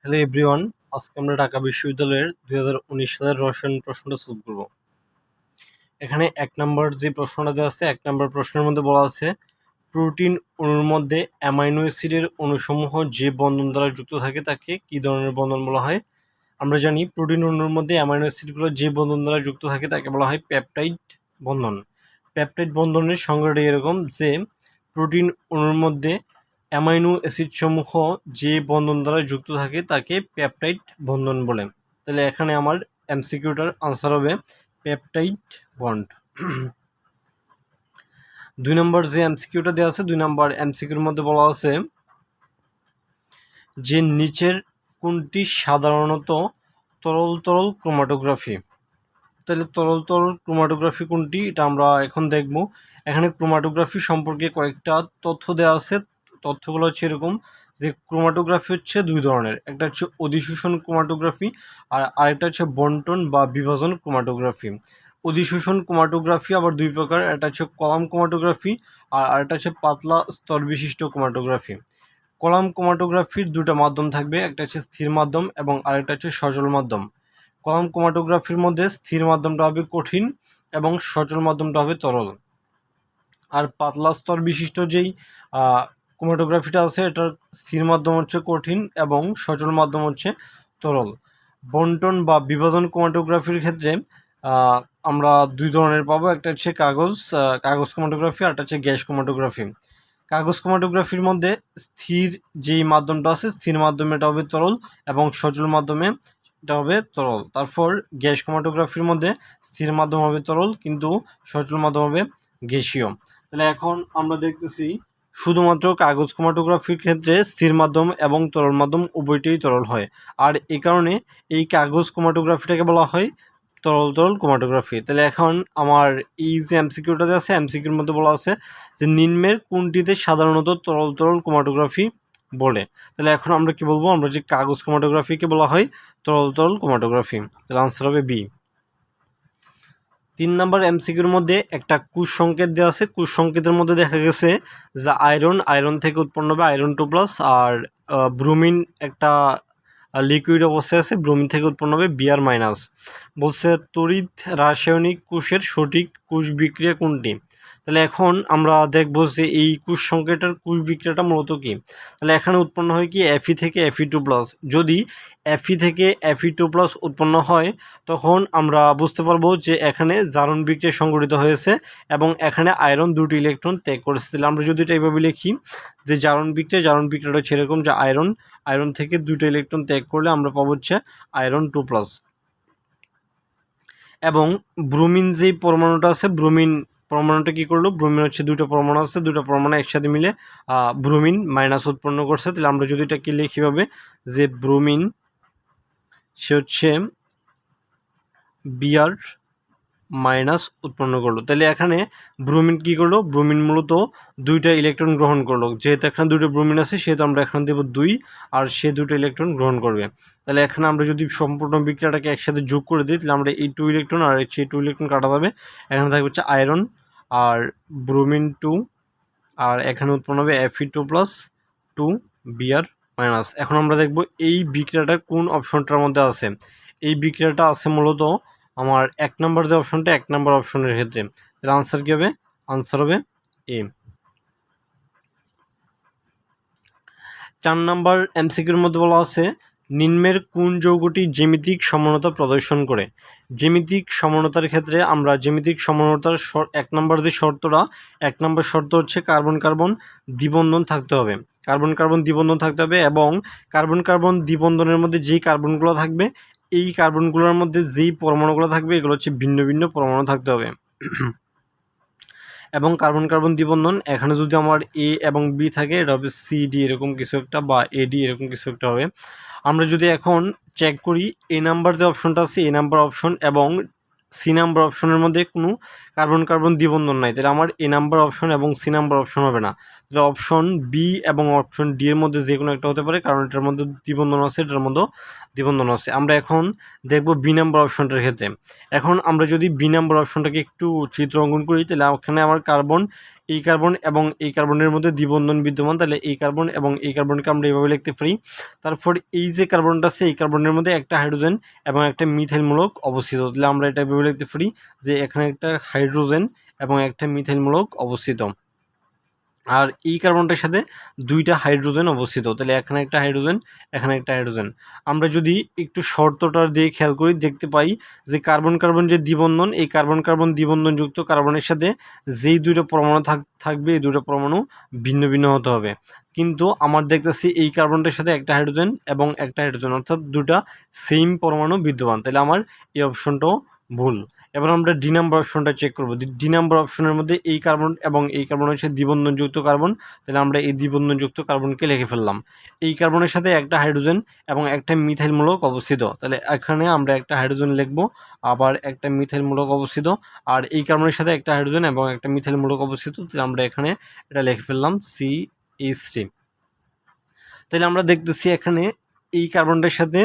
Hello everyone, আজকে আমরা ঢাকা বিশ্ববিদ্যালয়ের 2019 সালের রসায়ন প্রশ্নটা সলভ করব। এখানে 1 নম্বর যে প্রশ্নটা দেওয়া আছে, 1 নম্বর প্রশ্নের মধ্যে বলা আছে প্রোটিন অণুর মধ্যে অ্যামাইনো অ্যাসিডের অণুসমূহ যে বন্ধন দ্বারা যুক্ত থাকে তাকে কি ধরনের বন্ধন বলা হয়? আমরা জানি প্রোটিন অণুর মধ্যে অ্যামাইনো অ্যাসিডগুলো যে বন্ধন দ্বারা যুক্ত থাকে তাকে বলা হয় পেপটাইড বন্ধন। পেপটাইড বন্ধনের সংজ্ঞাটা এরকম যে প্রোটিন অণুর মধ্যে অ্যামাইনো অ্যাসিড সমূহ যে বন্ধন দ্বারা যুক্ত থাকে তাকে পেপটাইড বন্ধন বলে। তাহলে এখানে আমার এমসিকিউটার আনসার হবে পেপটাইড বন্ড। 2 নম্বর যে এমসিকিউটা দেওয়া আছে, 2 নম্বর এমসিকিউর মধ্যে বলা আছে যে নিচের কোনটি সাধারণত তরল তরল ক্রোমাটোগ্রাফি। তাহলে তরল তরল ক্রোমাটোগ্রাফি কোনটি, এটা আমরা এখন দেখব। এখানে ক্রোমাটোগ্রাফি সম্পর্কে কয়েকটা তথ্য দেওয়া আছে। তথ্যগুলো হচ্ছে এরকম যে ক্রোমাটোগ্রাফি হচ্ছে দুই ধরনের, একটা হচ্ছে অধিশোষণ ক্রোমাটোগ্রাফি আর আরেকটা হচ্ছে বন্টন বা বিভাজন ক্রোমাটোগ্রাফি। অধিশোষণ ক্রোমাটোগ্রাফি আবার দুই প্রকার, একটা হচ্ছে কলাম ক্রোমাটোগ্রাফি আর আরেকটা হচ্ছে পাতলা স্তর বিশিষ্ট ক্রোমাটোগ্রাফি। কলাম ক্রোমাটোগ্রাফির দুটো মাধ্যম থাকবে, একটা হচ্ছে স্থির মাধ্যম এবং আরেকটা হচ্ছে সচল মাধ্যম। কলাম ক্রোমাটোগ্রাফির মধ্যে স্থির মাধ্যমটা হবে কঠিন এবং সচল মাধ্যমটা হবে তরল। আর পাতলা স্তর বিশিষ্ট যেই ক্রোমাটোগ্রাফিটা আছে, এটার স্থির মাধ্যম হচ্ছে কঠিন এবং সচল মাধ্যম হচ্ছে তরল। বন্টন বা বিভাজন ক্রোমাটোগ্রাফির ক্ষেত্রে আমরা দুই ধরনের পাবো, একটা হচ্ছে কাগজ ক্রোমাটোগ্রাফি আর একটা হচ্ছে গ্যাস ক্রোমাটোগ্রাফি। কাগজ ক্রোমাটোগ্রাফির মধ্যে স্থির যেই মাধ্যমটা আছে, স্থির মাধ্যমে এটা হবে তরল এবং সচল মাধ্যমে এটা হবে তরল। তারপর গ্যাস ক্রোমাটোগ্রাফির মধ্যে স্থির মাধ্যম হবে তরল কিন্তু সচল মাধ্যম হবে গ্যাসীয়। তাহলে এখন আমরা দেখতেছি শুধুমাত্র কাগজ ক্রোমাটোগ্রাফির ক্ষেত্রে স্থির মাধ্যম এবং তরল মাধ্যম উভয়টাই তরল হয়, আর এই কারণে এই কাগজ ক্রোমাটোগ্রাফিটাকে বলা হয় তরল তরল ক্রোমাটোগ্রাফি। তাহলে এখন আমার এই যে এমসিকিউটাতে আছে, এমসিকিউর মধ্যে বলা আছে যে নিম্নের কোনটিতে সাধারণত তরল তরল ক্রোমাটোগ্রাফি বলে। তাহলে এখন আমরা কি বলবো, আমরা যে কাগজ ক্রোমাটোগ্রাফিকে বলা হয় তরল তরল ক্রোমাটোগ্রাফি। তাহলে আনসার হবে বি। 3 নম্বর এমসিকিউর মধ্যে একটা কুশ সংকেত দেওয়া আছে। কুশ সংকেতের মধ্যে দেখা গেছে যে আয়রন থেকে উৎপন্ন হবে আয়রন 2+, আর ব্রোমিন একটা লিকুইড অবস্থায় আছে, ব্রোমিন থেকে উৎপন্ন হবে Br-। বলছে তড়িৎ রাসায়নিক কোষের সঠিক কোষ বিক্রিয়া কোনটি। তাহলে এখন আমরা দেখব যে এই কোষ সংকেতের কোষ বিক্রিয়াটা মূলত কি। তাহলে এখানে উৎপন্ন হয় কি Fe থেকে Fe2+। যদি Fe থেকে Fe2+ উৎপন্ন হয় তখন আমরা বুঝতে পারবো যে এখানে জারণ বিক্রিয়া সংঘটিত হয়েছে এবং এখানে আয়রন 2টি ইলেকট্রন ত্যাগ করেছে। তাহলে আমরা যদি এটা এইভাবে লিখি যে জারণ বিক্রিয়াটা হচ্ছে এরকম যে আয়রন থেকে 2টা ইলেকট্রন ত্যাগ করলে আমরা পাবো হচ্ছে আয়রন 2+। এবং ব্রোমিন যেই পরমাণুটা আছে, ব্রোমিন পরমাণুটা কী করলো, ব্রোমিন হচ্ছে 2টা পরমাণু আছে, 2টা পরমাণু একসাথে মিলে ব্রোমিন মাইনাস উৎপন্ন করছে। তাহলে আমরা যদি এটাকে লিখি ভাবে যে ব্রোমিন সে হচ্ছে Br- উৎপন্ন করলো। তাহলে এখানে ব্রোমিন কি করলো, ব্রোমিন মূলত 2টা ইলেকট্রন গ্রহণ করলো। যেহেতু এখানে 2টা ব্রোমিন আছে সেহেতু আমরা এখানে দেবো 2 আর সে 2টা ইলেকট্রন গ্রহণ করবে। তাহলে এখানে আমরা যদি সম্পূর্ণ বিক্রিয়াটাকে একসাথে যোগ করে দিই তাহলে আমরা এই 2 ইলেকট্রন আর সেই 2 ইলেকট্রন কাটা যাবে। এখানে থাকবে হচ্ছে আয়রন আর ব্রোমিন 2 আর এখানে উৎপন্ন হবে Fe2+, 2 Br-। এখন আমরা দেখব এই বিক্রিয়াটা কোন অপশনটার মধ্যে আছে। এই বিক্রিয়াটা আছে মূলত আমার 1 নম্বর যে অপশনটা, 1 নম্বর অপশনের ক্ষেত্রে। তাহলে আনসার কি হবে, আনসার হবে এ। 4 নম্বর এমসিকিউর মধ্যে বলা আছে নিম্নের কোন যৌগটি জ্যামিতিক সমানতা প্রদর্শন করে। জ্যামিতিক সমানতার ক্ষেত্রে আমরা জ্যামিতিক সমানতার 1 নম্বর যে শর্তটা, 1 নম্বর শর্ত হচ্ছে কার্বন কার্বন দ্বিবন্ধন থাকতে হবে। কার্বন কার্বন দ্বিবন্ধন থাকতে হবে এবং কার্বন কার্বন দ্বিবন্ধনের মধ্যে যেই কার্বনগুলো থাকবে, এই কার্বনগুলোর মধ্যে যেই পরমাণুগুলো থাকবে এগুলো হচ্ছে ভিন্ন ভিন্ন পরমাণু থাকতে হবে। এবং কার্বন কার্বন দ্বিবন্ধন এখানে যদি আমার এ এবং বি থাকে এটা হবে সিডি এরকম কিছু একটা বা এডি এরকম কিছু একটা হবে। আমরা যদি এখন চেক করি এ নাম্বার যে অপশনটা আছে, এ নাম্বার অপশন এবং সি নাম্বার অপশনের মধ্যে কোনো কার্বন কার্বন দ্বিবন্ধন নাই, তাহলে আমার এ নাম্বার অপশন এবং সি নাম্বার অপশন হবে না। তাহলে অপশন বি এবং অপশন ডি এর মধ্যে যে কোনো একটা হতে পারে, কারণ এটার মধ্যে দ্বিবন্ধন আছে, এটার মধ্যে দ্বিবন্ধন আছে। আমরা এখন দেখব বি নাম্বার অপশনটার ক্ষেত্রে। এখন আমরা যদি বি নাম্বার অপশনটাকে একটু চিত্র অঙ্কন করি তাহলে ওখানে আমার কার্বন এই কার্বন এবং এই কার্বনের মধ্যে দ্বিবন্ধন বিদ্যমান, তাহলে এই কার্বন এবং এই কার্বনকে আমরা এভাবে লিখতে পারি। তারপর এই যে কার্বনটা আছে এই কার্বনের মধ্যে একটা হাইড্রোজেন এবং একটা মিথাইল মূলক অবস্থিত, তাহলে আমরা এটা এভাবে লিখতে পারি যে এখানে একটা হাইড্রোজেন এবং একটা মিথাইল মূলক অবস্থিত। আর এই কার্বনটার সাথে দুইটা হাইড্রোজেন অবস্থিত, তাহলে এখানে একটা হাইড্রোজেন, এখানে একটা হাইড্রোজেন। আমরা যদি একটু শর্তটা দিয়ে খেয়াল করি দেখতে পাই যে কার্বন কার্বন যে দ্বিবন্ধন, এই কার্বন কার্বন দ্বিবন্ধনযুক্ত কার্বনের সাথে যেই দুইটা পরমাণু থাকবে এই দুটো পরমাণু ভিন্ন ভিন্ন হতে হবে। কিন্তু আমার দেখতেছি এই কার্বনটার সাথে একটা হাইড্রোজেন এবং একটা হাইড্রোজেন, অর্থাৎ দুটা সেম পরমাণু বিদ্যমান, তাহলে আমার এই অপশনটাও ভুল। এবার আমরা ডি নাম্বার অপশনটা চেক করব। ডি নাম্বার অপশনের মধ্যে এই কার্বন এবং এই কার্বন হচ্ছে দ্বিবন্ধনযুক্ত কার্বন, তাহলে আমরা এই দ্বিবন্ধনযুক্ত কার্বনকে লিখে ফেললাম। এই কার্বনের সাথে একটা হাইড্রোজেন এবং একটা মিথাইল মূলক অবস্থিত, তাহলে এখানে আমরা একটা হাইড্রোজেন লিখব, আবার একটা মিথাইল মূলক অবস্থিত। আর এই কার্বনের সাথে একটা হাইড্রোজেন এবং একটা মিথাইল মূলক অবস্থিত, তাহলে আমরা এখানে এটা লিখে ফেললাম CH3। তাহলে আমরা দেখতেছি এখানে এই কার্বনটার সাথে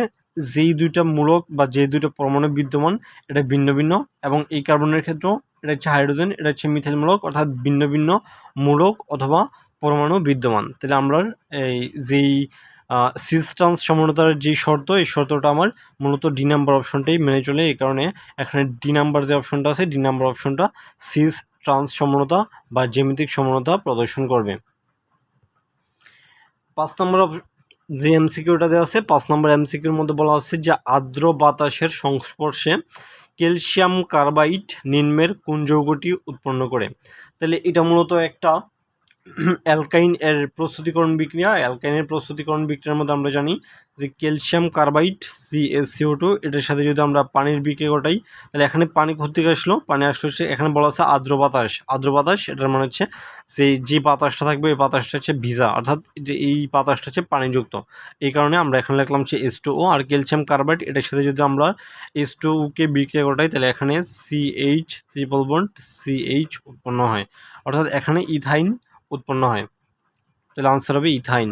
যেই দুইটা মূলক বা যেই দুইটা পরমাণু বিদ্যমান এটা ভিন্ন ভিন্ন, এবং এই কার্বনের ক্ষেত্রেও এটা হচ্ছে হাইড্রোজেন, এটা হচ্ছে মিথাইল মূলক, অর্থাৎ ভিন্ন ভিন্ন মূলক অথবা পরমাণু বিদ্যমান। তাহলে আমরা এই যেই সিস ট্রান্স সমানতার যে শর্ত, এই শর্তটা আমার মূলত ডি নাম্বার অপশনটাই মেনে চলে। এই কারণে এখানে ডি নাম্বার যে অপশনটা আছে ডি নাম্বার অপশনটা সিস ট্রান্স সমানতা বা জ্যামিতিক সমানতা প্রদর্শন করবে। 5 নম্বর যে এমসিকিউটা দেওয়া আছে 5 নম্বর এমসিকিউর মধ্যে বলা আছে যে আর্দ্র বাতাসের সংস্পর্শে ক্যালসিয়াম কার্বাইড নিম্নের কোন যৌগটি উৎপন্ন করে। তাহলে এটা মূলত একটা অ্যালকাইন এর প্রস্তুতিকরণ বিক্রিয়া। অ্যালকাইনের প্রস্তুতিকরণ বিক্রিয়ার মধ্যে আমরা জানি যে ক্যালসিয়াম কার্বাইড CaCO2 এটার সাথে যদি আমরা পানির বিক্রিয়া ঘটাই, তাহলে এখানে পানি থেকে আসলো, পানি আসলে হচ্ছে এখানে বলা আছে আর্দ্র বাতাস। আর্দ্র বাতাস এটার মানে হচ্ছে যে বাতাসটা থাকবে এই বাতাসটা হচ্ছে ভিজা, অর্থাৎ এই বাতাসটা হচ্ছে পানিযুক্ত। এই কারণে আমরা এখানে লিখলাম হচ্ছে H2O। আর ক্যালসিয়াম কার্বাইড এটার সাথে যদি আমরা H2O-কে বিক্রিয়া ঘটাই তাহলে এখানে CH ট্রিপল বন্ড CH উৎপন্ন হয়, অর্থাৎ এখানে ইথাইন উৎপন্ন হয়, তাহলে আনসার হবে ইথাইন।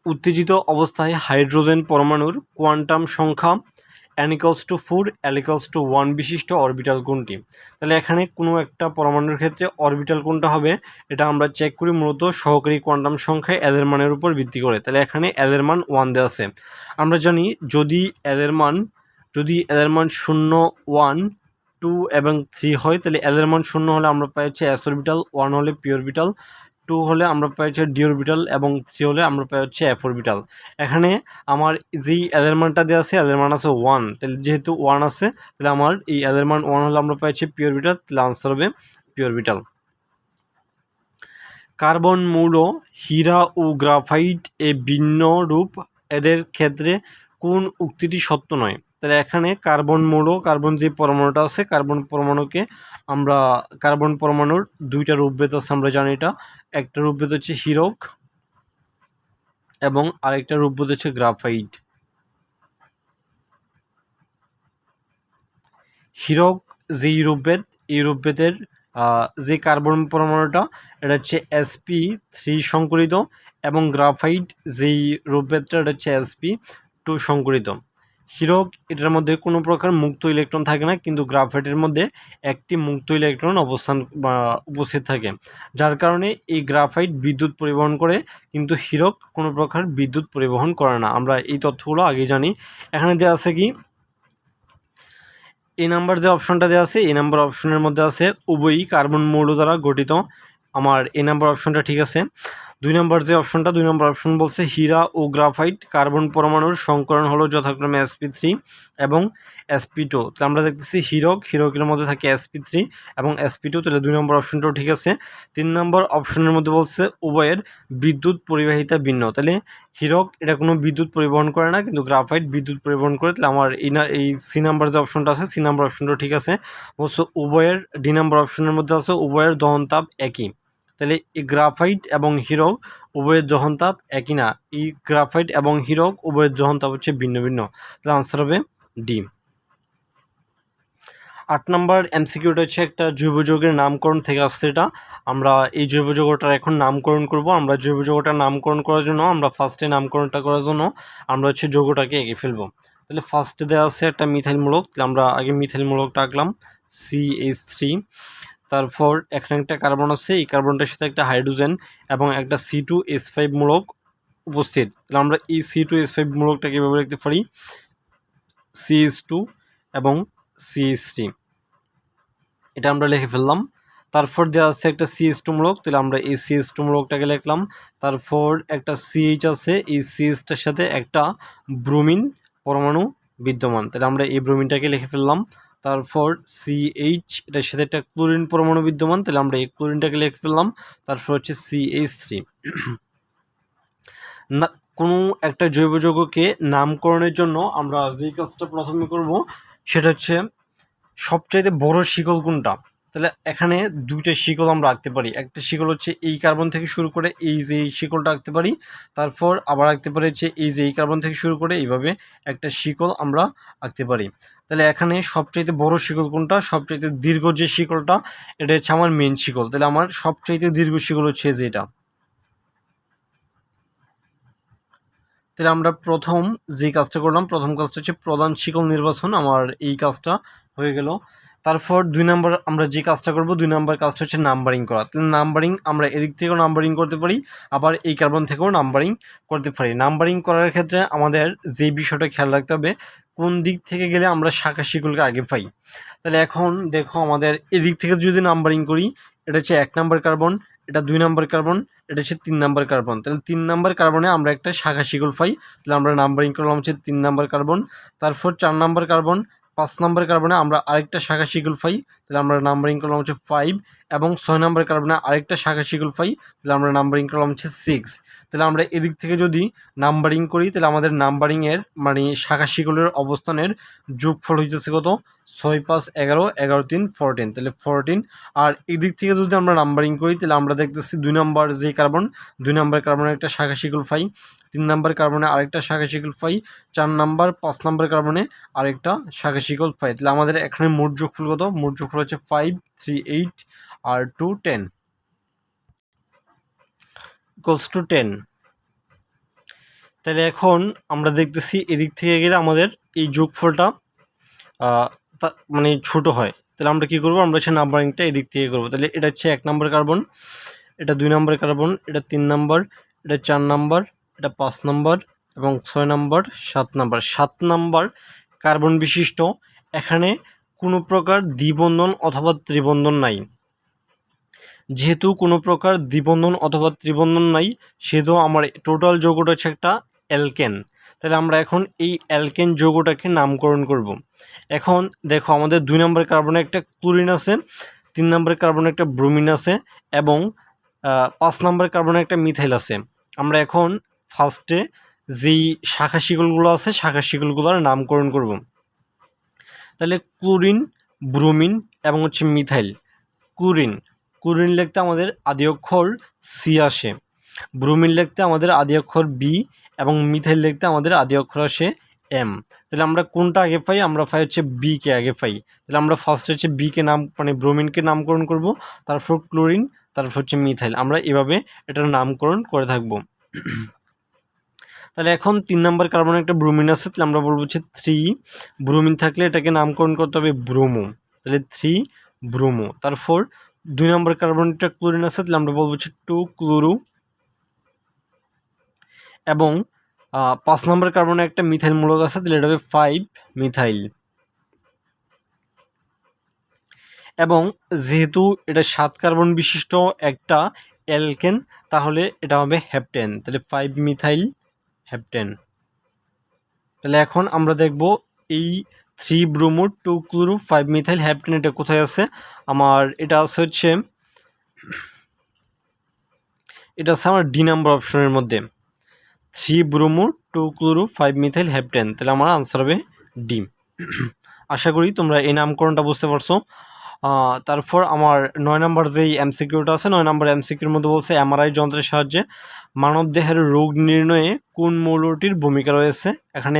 উত্তেজিত অবস্থায় হাইড্রোজেন পরমাণুর কোয়ান্টাম সংখ্যা n=4 l=1 বিশিষ্ট অরবিটাল কোনটি। তাহলে এখানে কোনো একটা পরমাণুর ক্ষেত্রে অরবিটাল কোনটা হবে এটা আমরা চেক করি মূলত সহকারী কোয়ান্টাম সংখ্যায় l এর মানের উপর ভিত্তি করে। তাহলে এখানে l এর মান 1 দেওয়া আছে। আমরা জানি যদি l এর মান 0, 1, 2 এবং 3 হয়, তাহলে l এর মান 0 হলে আমরা পাই হচ্ছে s অরবিটাল, 1 হলে p অরবিটাল, 2 হলে আমরা পাই হচ্ছে d অরবিটাল এবং 3 হলে আমরা পাই হচ্ছে f অরবিটাল। এখানে আমার যেই l এর মানটা দেওয়া আছে l এর মান আছে 1, তাহলে যেহেতু 1 আছে তাহলে আমার এই l এর মান 1 হলে আমরা পাই হচ্ছে p অরবিটাল, তাহলে আনসার হবে p অরবিটাল। কার্বন মৌল হীরা ও গ্রাফাইট এ ভিন্ন রূপ, এদের ক্ষেত্রে কোন উক্তিটি সত্য নয়। তাহলে এখানে কার্বন মৌল, কার্বন যে পরমাণুটা আছে কার্বন পরমাণুকে আমরা কার্বন পরমাণুর দুইটা রূপভেদ আছে আমরা জানি। এটা একটা রূপভেদ হচ্ছে হীরক এবং আরেকটা রূপভেদ হচ্ছে গ্রাফাইট। হীরক যেই রূপভেদ, এই রূপভেদের যে কার্বন পরমাণুটা এটা হচ্ছে sp3 সংকরিত, এবং গ্রাফাইট যেই রূপভেদটা এটা হচ্ছে sp2 সংকরিত। হীরক এটার মধ্যে কোনো প্রকার মুক্ত ইলেকট্রন থাকে না, কিন্তু গ্রাফাইটের মধ্যে একটি মুক্ত ইলেকট্রন উপস্থিত থাকে, যার কারণে এই গ্রাফাইট বিদ্যুৎ পরিবহন করে, কিন্তু হীরক কোনো প্রকার বিদ্যুৎ পরিবহন করে না। আমরা এই তথ্যগুলো আগে জানি। এখানে দেওয়া আছে কি এই নাম্বার যে অপশনটা দেওয়া আছে এই নাম্বার অপশনের মধ্যে আছে উভয়ই কার্বন মৌল দ্বারা গঠিত। আমার এই নাম্বার অপশনটা ঠিক আছে। 2 নম্বর যে অপশনটা 2 নম্বর অপশন বলছে হীরা ও গ্রাফাইট কার্বন পরমাণুর সংকরণ হলো যথাক্রমে sp3 এবং sp2। তাহলে আমরা দেখতেছি হীরকের মধ্যে থাকে sp3 এবং sp2, তাহলে 2 নম্বর অপশনটাও ঠিক আছে। 3 নম্বর অপশনের মধ্যে বলছে উভয়ের বিদ্যুৎ পরিবাহিতা ভিন্ন, তাহলে হীরক এটা কোনো বিদ্যুৎ পরিবহন করে না, কিন্তু গ্রাফাইট বিদ্যুৎ পরিবহন করে। তাহলে আমার এই সি নাম্বার যে অপশনটা আছে সি নাম্বার অপশনটাও ঠিক আছে। বলছে উভয়ের ডি নাম্বার অপশনের মধ্যে আছে উভয়ের দহন তাপ একই, তাহলে এই গ্রাফাইট এবং হীরক উভয়ের দহন তাপ একই না, এই গ্রাফাইট এবং হীরক উভয়ের দহন তাপ হচ্ছে ভিন্ন ভিন্ন, তাহলে আনসার হবে ডি। 8 নম্বর এমসিকিউটা হচ্ছে একটা জৈব যৌগের নামকরণ থেকে আসছে। এটা আমরা এই জৈব যৌগটার এখন নামকরণ করব। আমরা জৈব যৌগটার নামকরণ করার জন্য আমরা ফার্স্টে নামকরণটা করার জন্য আমরা হচ্ছে যৌগটাকে এঁকে ফেলবো। তাহলে ফার্স্টে দেওয়া আছে একটা মিথাইল মূলক, তাহলে আমরা আগে মিথাইল মূলকটা আঁকলাম CH3। তারপর এখানে একটা কার্বন আছে, এই কার্বনটার সাথে একটা হাইড্রোজেন এবং একটা C2H5 মূলক উপস্থিত। তাহলে আমরা এই C2H5 মূলকটাকে এভাবে লিখতে পারি CH2 এবং CH3, এটা আমরা লিখে ফেললাম। তারপর দেওয়া আছে একটা CH2 মূলক, তাহলে আমরা এই CH2 মূলকটাকে লিখলাম। তারপর একটা CH আছে, এই CHটার সাথে একটা ব্রোমিন পরমাণু বিদ্যমান, তাহলে আমরা এই ব্রোমিনটাকে লিখে ফেললাম। তারপর CH, এটার সাথে একটা ক্লোরিন পরমাণু বিদ্যমান, তাহলে আমরা এই ক্লোরিনটাকে লিখে ফেললাম। তারপর হচ্ছে CH3। না, কোনো একটা জৈব যৌগকে নামকরণের জন্য আমরা যে কাজটা প্রথমে করব সেটা হচ্ছে সবচাইতে বড় শিকল কোনটা। তাহলে এখানে দুইটা শিকল আমরা আঁকতে পারি, একটা শিকল হচ্ছে এই কার্বন থেকে শুরু করে এই যে এই শিকলটা আঁকতে পারি, তারপর আবার আঁকতে পারি হচ্ছে এই যে এই কার্বন থেকে শুরু করে এইভাবে একটা শিকল আমরা আঁকতে পারি। তাহলে এখানে সবচাইতে বড় শিকল কোনটা, সবচাইতে দীর্ঘ যে শিকলটা, এটা হচ্ছে আমার মেন শিকল। তাহলে আমার সবচাইতে দীর্ঘ শিকল হচ্ছে যেটা। তাহলে আমরা প্রথম যে কাজটা করলাম, প্রথম কাজটা হচ্ছে প্রধান শিকল নির্বাচন, আমার এই কাজটা হয়ে গেল। তারপর 2 নম্বর আমরা যে কাজটা করব, 2 নম্বর কাজটা হচ্ছে নাম্বারিং করা। তাহলে নাম্বারিং আমরা এদিক থেকেও নাম্বারিং করতে পারি, আবার এই কার্বন থেকেও নাম্বারিং করতে পারি। নাম্বারিং করার ক্ষেত্রে আমাদের যে বিষয়টা খেয়াল রাখতে হবে, কোন দিক থেকে গেলে আমরা শাখা শিকলকে আগে পাই। তাহলে এখন দেখো, আমাদের এদিক থেকে যদি নাম্বারিং করি, এটা হচ্ছে 1 নম্বর কার্বন, এটা 2 নম্বর কার্বন, এটা হচ্ছে 3 নম্বর কার্বন। তাহলে 3 নম্বর কার্বনে আমরা একটা শাখা শিকল পাই, তাহলে আমরা নাম্বারিং করলাম হচ্ছে 3 নম্বর কার্বন। তারপর 4 নম্বর কার্বন, 5 নম্বর কার্বনে আমরা আরেকটা শাখা শিকল পাই, তাহলে আমরা নাম্বারিং করলাম হচ্ছে 5। এবং 6 নম্বর কার্বনে আরেকটা শাখা শিকল পাই, তাহলে আমরা নাম্বারিং করলাম হচ্ছে 6। তাহলে আমরা এদিক থেকে যদি নাম্বারিং করি, তাহলে আমাদের নাম্বারিংয়ের মানে শাখা শিকলের অবস্থানের যোগফল হইতেছে কত, 6 5 11, 11 3 14, তাহলে 14। আর এদিক থেকে যদি আমরা নাম্বারিং করি, তাহলে আমরা দেখতেছি 2 নম্বর যে কার্বন, 2 নম্বর কার্বনে একটা শাখা শিকল পাই, 3 নম্বর কার্বনে আরেকটা শাখা শিকল পাই, 4 নম্বর 5 নম্বর কার্বনে আরেকটা শাখা শিকল পাই। তাহলে আমাদের এখানে মোট যোগফল কত, মোট যোগফল হচ্ছে 5 3 8 আর 2 10 ইকুয়ালস টু 10। তাহলে এখন আমরা দেখতেছি এদিক থেকে গেলে আমাদের এই যোগফলটা মানে ছোট হয়। তাহলে আমরা কি করব, আমরা হচ্ছে নাম্বারিংটা এদিক থেকে করব। তাহলে এটা হচ্ছে 1 নম্বর কার্বন, এটা 2 নম্বর কার্বন, এটা 3 নম্বর, এটা 4 নম্বর, এটা 5 নম্বর এবং 6 নম্বর 7 নম্বর। 7 নম্বর কার্বন বিশিষ্ট, এখানে কোনো প্রকার দ্বিবন্ধন অথবা ত্রিবন্ধন নাই। যেহেতু কোনো প্রকার দ্বিবন্ধন অথবা ত্রিবন্ধন নাই, সেহেতু আমার টোটাল যৌগটা হচ্ছে একটা অ্যালকেন। তাহলে আমরা এখন এই অ্যালকেন যৌগটাকে নামকরণ করব। এখন দেখো, আমাদের 2 নম্বর কার্বনে একটা ক্লোরিন আছে, 3 নম্বর কার্বনে একটা ব্রোমিন আছে এবং 5 নম্বর কার্বনে একটা মিথাইল আছে। আমরা এখন ফার্স্টে যেই শাখা শিকলগুলো আছে, শাখা শিকলগুলোর নামকরণ করব। তাহলে ক্লোরিন, ব্রোমিন এবং হচ্ছে মিথাইল। ক্লোরিন লিখতে আমাদের আদি অক্ষর সি আসে, ব্রোমিন লিখতে আমাদের আদি অক্ষর বি এবং মিথাইল লিখতে আমাদের আদি অক্ষর আসে এম। তাহলে আমরা কোনটা আগে পাই, আমরা পাই হচ্ছে বি কে আগে পাই। তাহলে আমরা ফার্স্ট হচ্ছে বি কে মানে ব্রোমিনকে নামকরণ করব, তারপর ক্লোরিন, তারপর হচ্ছে মিথাইল। আমরা এভাবে এটার নামকরণ করে থাকব। তাহলে এখন 3 নম্বর কার্বনে একটা ব্রোমিন আছে, তাহলে আমরা বলবো হচ্ছে 3। ব্রোমিন থাকলে এটাকে নামকরণ করতে হবে ব্রোমো, তাহলে 3 ব্রোমো। তারপর 2 নম্বর কার্বনটা ক্লোরিন আছে, তাহলে আমরা বলবো হচ্ছে 2 ক্লোরো। এবং 5 নম্বর কার্বনে একটা মিথাইল মূলক আছে, তাহলে এটা হবে 5 মিথাইল। এবং যেহেতু এটা 7 কার্বন বিশিষ্ট একটা অ্যালকেন, তাহলে এটা হবে হেপটেন, তাহলে 5 মিথাইল হেপটেন। তাহলে এখন আমরা দেখব এই 3 ব্রোমো 2 ক্লোরো 5 মিথাইল হেপটেন এটা কোথায় আছে। আমার এটা আছে হচ্ছে, এটা আছে আমার ডি নাম্বার অপশনের মধ্যে, 3 ব্রোমো 2 ক্লোরো 5 মিথাইল হেপটেন। তাহলে আমার আনসার হবে ডি। আশা করি তোমরা এই নামকরণটা বুঝতে পারছো। তারপর আমার 9 নম্বর যেই এমসিকিউটা আছে, 9 নম্বর এমসিকিউর মধ্যে বলছে এমআরআই যন্ত্রের সাহায্যে মানবদেহের রোগ নির্ণয়ে কোন মৌলটির ভূমিকা রয়েছে। এখানে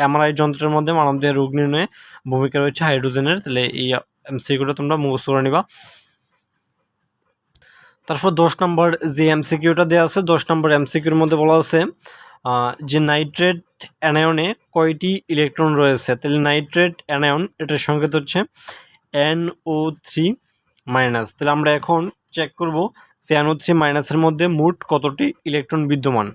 এমআরআই যন্ত্রের মধ্যে মানবদেহের রোগ নির্ণয়ে ভূমিকা রয়েছে হাইড্রোজেনের। তাহলে এই এমসিকিউটা তোমরা মুখস্থ করে নিবা। তারপর 10 নম্বর যে এমসিকিউটা দেওয়া আছে, 10 নম্বর এমসিকিউর মধ্যে বলা আছে যে নাইট্রেট অ্যানায়নে কয়টি ইলেকট্রন রয়েছে। তাহলে নাইট্রেট অ্যানায়ন, এটার সংকেত হচ্ছে NO3 মাইনাস। তাহলে আমরা এখন চেক করব CnO3 মাইনাসের মধ্যে মোট কতটি ইলেকট্রন বিদ্যমান।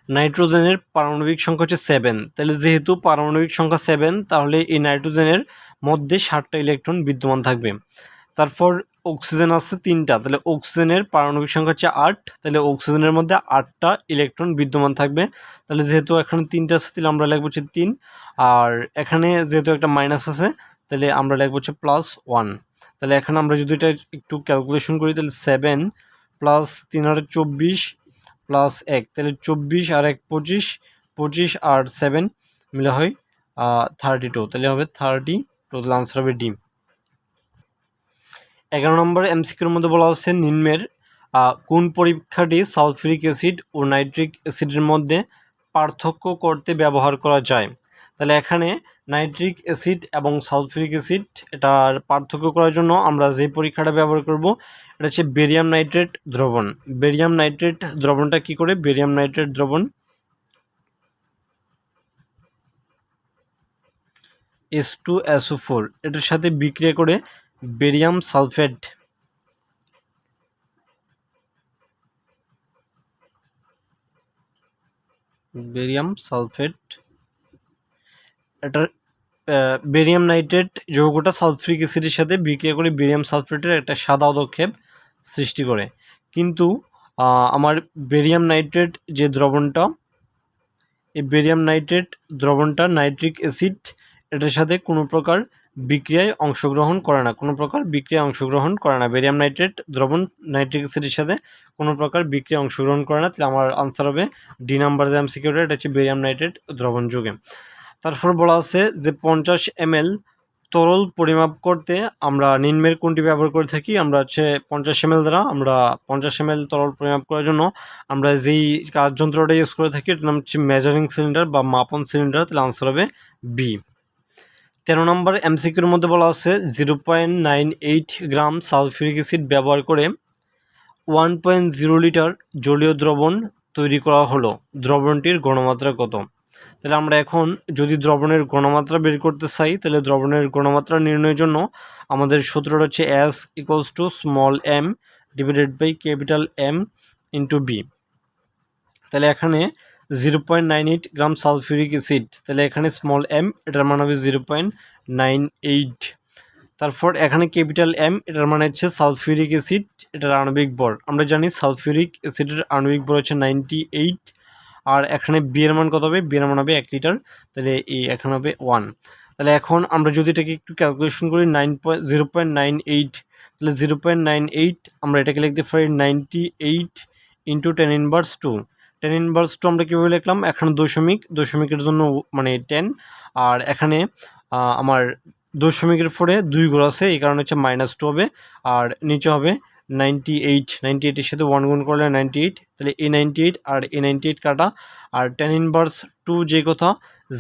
নাইট্রোজেনের পারমাণবিক সংখ্যা হচ্ছে 7। তাহলে যেহেতু পারমাণবিক সংখ্যা 7, তাহলে এই নাইট্রোজেনের মধ্যে 7টা ইলেকট্রন বিদ্যমান থাকবে। তারপর অক্সিজেন আছে 3টা, তাহলে অক্সিজেনের পারমাণবিক সংখ্যা হচ্ছে 8। তাহলে অক্সিজেনের মধ্যে 8টা ইলেকট্রন বিদ্যমান থাকবে। তাহলে যেহেতু এখানে 3টা আছে, তাহলে আমরা লিখব হচ্ছে 3। আর এখানে যেহেতু একটা মাইনাস আছে, তাহলে আমরা লিখব হচ্ছে +1। তাহলে এখানে আমরা যদি এটা একটু ক্যালকুলেশন করি, তাহলে 7 + 3 = 24 +1, তাহলে 24 আর 1 25, 25 আর 7 মিলে হয় 32। তাহলে হবে 32। টোটাল আনসার হবে ডি। 11 নম্বর এমসিকিউর মধ্যে বলা হচ্ছে নিম্নের কোন পরীক্ষাটি সালফিউরিক অ্যাসিড ও নাইট্রিক অ্যাসিডের মধ্যে পার্থক্য করতে ব্যবহার করা যায়। তাহলে এখানে নাইট্রিক অ্যাসিড এবং সালফিউরিক অ্যাসিড এটার পার্থক্য করার জন্য আমরা যে পরীক্ষাটা ব্যবহার করব এটা হচ্ছে বেরিয়াম নাইট্রেট দ্রবণ। বেরিয়াম নাইট্রেট দ্রবণটা কি করে? বেরিয়াম নাইট্রেট দ্রবণ H2SO4 এটার সাথে বিক্রিয়া করে বেরিয়াম সালফেট এটার বেরিয়াম নাইট্রেট যৌগটা সালফিউরিক অ্যাসিডের সাথে বিক্রিয়া করে বেরিয়াম সালফেটের একটা সাদা পদক্ষেপ সৃষ্টি করে। কিন্তু আমার বেরিয়াম নাইট্রেট যে দ্রবণটা, এই বেরিয়াম নাইট্রেট দ্রবণটা নাইট্রিক অ্যাসিড এটার সাথে কোনো প্রকার বিক্রিয়ায় অংশগ্রহণ করে না, বেরিয়াম নাইট্রেট দ্রবণ নাইট্রিক অ্যাসিডের সাথে কোনো প্রকার বিক্রিয়ায় অংশগ্রহণ করে না। তাহলে আমার আনসার হবে ডি নাম্বার যে এমসিকিউটা, এটা হচ্ছে বেরিয়াম নাইট্রেট দ্রবণ যুগে। তারপর বলা আছে যে 50 ml তরল পরিমাপ করতে আমরা নিম্নের কোনটি ব্যবহার করে থাকি। আমরা হচ্ছে 50 ml দ্বারা আমরা 50 ml তরল পরিমাপ করার জন্য আমরা যেই যন্ত্রটা ইউজ করে থাকি এটার নাম হচ্ছে মেজারিং সিলিন্ডার বা মাপন সিলিন্ডার। তাহলে আনসার হবে বি। 13 নম্বর এমসিকিউর মধ্যে বলা আছে 0.98 গ্রাম সালফিউরিক অ্যাসিড ব্যবহার করে 1.0 লিটার জলীয় দ্রবণ তৈরি করা হলো, দ্রবণটির ঘনমাত্রা কত? তাহলে আমরা এখন যদি দ্রবণের ঘনমাত্রা বের করতে চাই, তাহলে দ্রবণের ঘনমাত্রা নির্ণয়ের জন্য আমাদের সূত্রটা হচ্ছে S = m / M × B। তাহলে এখানে 0.98 গ্রাম সালফিউরিক অ্যাসিড, তাহলে এখানে m এটার মান হবে 0.98। তারপর এখানে M এটার মানে হচ্ছে সালফিউরিক অ্যাসিড, এটার আণবিক ভর আমরা জানি সালফিউরিক অ্যাসিডের আণবিক ভর হচ্ছে 98। আর এখানে বি এর মান কত হবে? বি এর মান হবে 1 লিটার, তাহলে এই এখানে হবে 1। তাহলে এখন আমরা যদি এটাকে একটু ক্যালকুলেশন করি 0.98, তাহলে 0.98 আমরা এটাকে লিখতে পারি 98 × 10⁻²। 10⁻² আমরা কীভাবে লিখলাম? এখানে দশমিকের জন্য মানে 10, আর এখানে আমার দশমিকের পরে 2 ঘর আছে, এই কারণে হচ্ছে -2 হবে, আর নিচে হবে 98 এর সাথে 1 গুণ করলে 98, তাহলে এই 98 আর এই 98 কাটা, আর 10⁻² যে কথা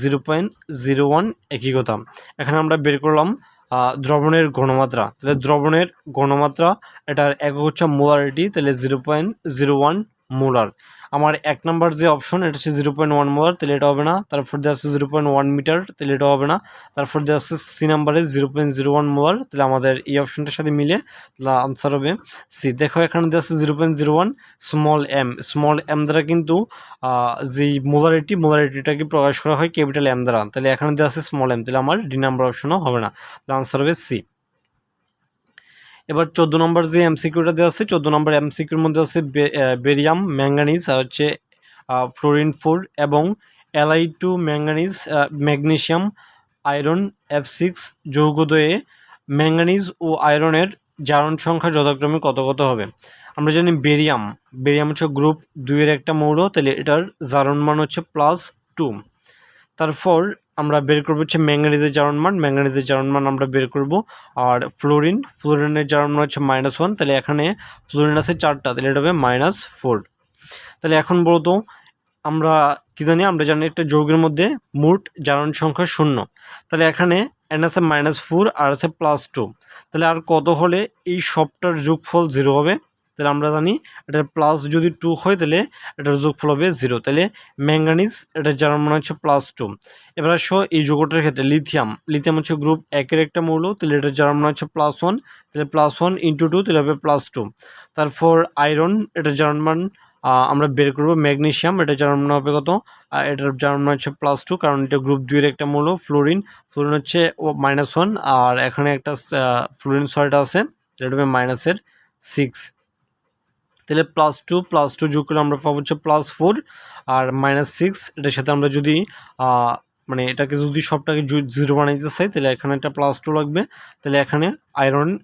0.01 একই কথা। এখানে আমরা বের করলাম দ্রবণের ঘনমাত্রা। তাহলে দ্রবণের ঘনমাত্রা এটার একক হচ্ছে মোলারিটি, তাহলে 0.01 মোলার। আমার 1 নাম্বার যে অপশন এটা হচ্ছে 0.1 মোলার, তাহলে এটা হবে না। তারপর দেওয়া আছে 0.1 মিটার, তাহলে এটা হবে না। তারপর দেওয়া আছে সি নাম্বারে 0.01 মোলার, তাহলে আমাদের এই অপশনটার সাথে মিলে তাহলে আনসার হবে সি। দেখো এখানে দেওয়া আছে 0.01 স্মল এম দ্বারা কিন্তু যেই মোলারিটিটাকে প্রকাশ করা হয় M দ্বারা, তাহলে এখানে দেওয়া আছে m, তাহলে আমার ডি নাম্বার অপশনও হবে না, তাহলে আনসার হবে সি। এবার 14 নম্বর যে এমসিকিউটা দেওয়া আছে, 14 নম্বর এমসিকিউর মধ্যে আছে বেরিয়াম ম্যাঙ্গানিজ আর হচ্ছে ফ্লোরিন 4 এবং Li2 manganese magnesium iron F6 যৌগদ্বয়ে ম্যাঙ্গানিজ ও আয়রনের জারণ সংখ্যা যথাক্রমে কত কত হবে। আমরা জানি বেরিয়াম হচ্ছে গ্রুপ 2 এর একটা মৌল, তাহলে এটার জারণ মান হচ্ছে +2। তারপর আমরা বের করবো হচ্ছে ম্যাঙ্গানিজের জারণ মান আমরা বের করব। আর ফ্লোরিনের জারণ মান হচ্ছে -1, তাহলে এখানে ফ্লোরিন আছে 4টা, তাহলে এটা হবে -4। তাহলে এখন বলতো আমরা কি জানি? আমরা জানি একটা যৌগের মধ্যে মোট জারণ সংখ্যা 0, তাহলে এখানে n আছে -4 আর আছে +2, তাহলে আর কত হলে এই সবটার যোগফল 0 হবে? তাহলে আমরা জানি এটার প্লাস যদি 2 হয় তাহলে এটার যোগফল হবে 0। তাহলে ম্যাঙ্গানিজ এটার জারণ মান হচ্ছে +2। এবার আসো এই যৌগটার ক্ষেত্রে লিথিয়াম হচ্ছে গ্রুপ 1 এর একটা মৌল, তাহলে এটার জারণ মান হচ্ছে +1, তাহলে +1 × 2 তাহলে হবে +2। তারপর আয়রন এটার জারণ মান আমরা বের করব। ম্যাগনেসিয়াম এটার জারণ মান হবে কত? এটার জারণ মান হচ্ছে +2, কারণ এটা গ্রুপ 2 এর একটা মৌল। ফ্লোরিন হচ্ছে -1, আর এখানে একটা ফ্লোরিন সল্ট আছে, এটা হবে -6। তাহলে +2 যোগ করলে আমরা পাবো হচ্ছে +4 আর -6। এটার সাথে আমরা যদি মানে এটাকে যদি সবটাকে 0 বানাইতে চাই তাহলে এখানে একটা +2 লাগবে। তাহলে এখানে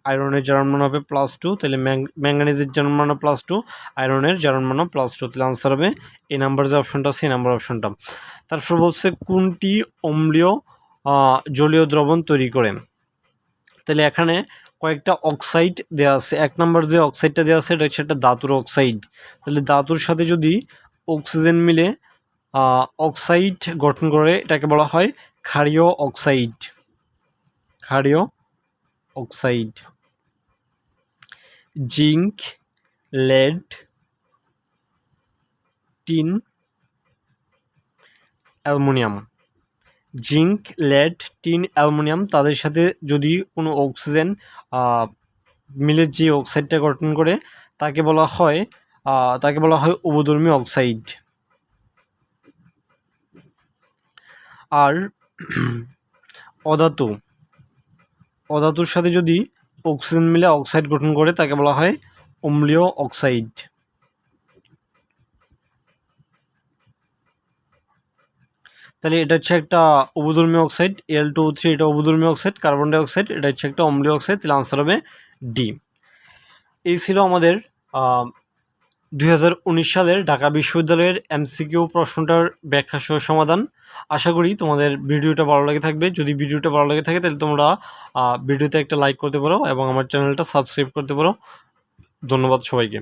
আয়রনের জারণ মান হবে +2, তাহলে ম্যাঙ্গানিজের জারণ মান +2, আয়রনের জারণ মান +2। তাহলে আনসার হবে এই নাম্বার যে অপশনটা আছে এই নাম্বার অপশনটা। তারপর বলছে কোনটি অম্লীয় জলীয় দ্রবণ তৈরি করে। তাহলে এখানে কয়েকটা অক্সাইড দেওয়া আছে। 1 নম্বর যে অক্সাইডটা দেওয়া আছে এটা হচ্ছে একটা ধাতুর অক্সাইড। তাহলে ধাতুর সাথে যদি অক্সিজেন মিলে অক্সাইড গঠন করে এটাকে বলা হয় ক্ষারীয় oxide. Zinc, lead, tin, aluminium. Zinc, lead, tin, aluminium তাদের সাথে যদি কোনো অক্সিজেন মিলে যে অক্সাইডটা গঠন করে তাকে বলা হয় উভধর্মী অক্সাইড। আর অধাতুর সাথে যদি অক্সিজেন মিলে অক্সাইড গঠন করে তাকে বলা হয় অম্লীয় অক্সাইড। তাহলে এটা হচ্ছে একটা উভধর্মী অক্সাইড, Al2O3 এটা উভধর্মী অক্সাইড, কার্বন ডাই অক্সাইড এটা হচ্ছে একটা অম্লীয় অক্সাইড। তাহলে আনসার হবে ডি। এই ছিল আমাদের 2019 সালের ঢাকা বিশ্ববিদ্যালয়ের MCQ প্রশ্নটার ব্যাখ্যা সহ সমাধান। আশা করি তোমাদের ভিডিওটা ভালো লাগে থাকবে। যদি ভিডিওটা ভালো লাগে থাকে তাহলে তোমরা ভিডিওতে একটা লাইক করতে পারো এবং আমার চ্যানেলটা সাবস্ক্রাইব করতে পারো। ধন্যবাদ সবাইকে।